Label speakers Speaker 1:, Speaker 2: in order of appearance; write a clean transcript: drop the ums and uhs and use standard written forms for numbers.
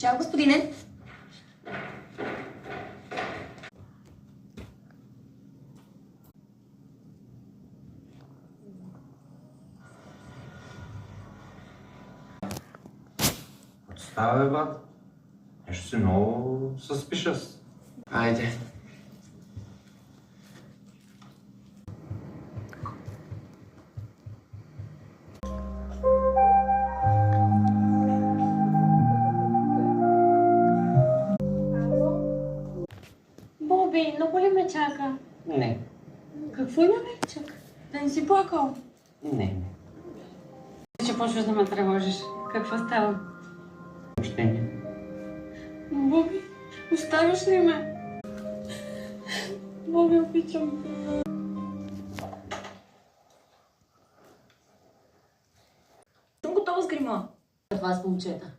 Speaker 1: Чао, господине.
Speaker 2: Става, бе, бат. Нещо си много съспишъс.
Speaker 3: Айде.
Speaker 4: Боби, много ли ме чака?
Speaker 3: Не.
Speaker 4: Какво има вече? Да не си плакал?
Speaker 3: Не.
Speaker 4: Че почваш да ме тревожиш. Какво става?
Speaker 3: Въобще не.
Speaker 4: Боби, оставиш ли ме? Боби, обичам.
Speaker 1: Съм готова с грима.
Speaker 4: Това с момчета.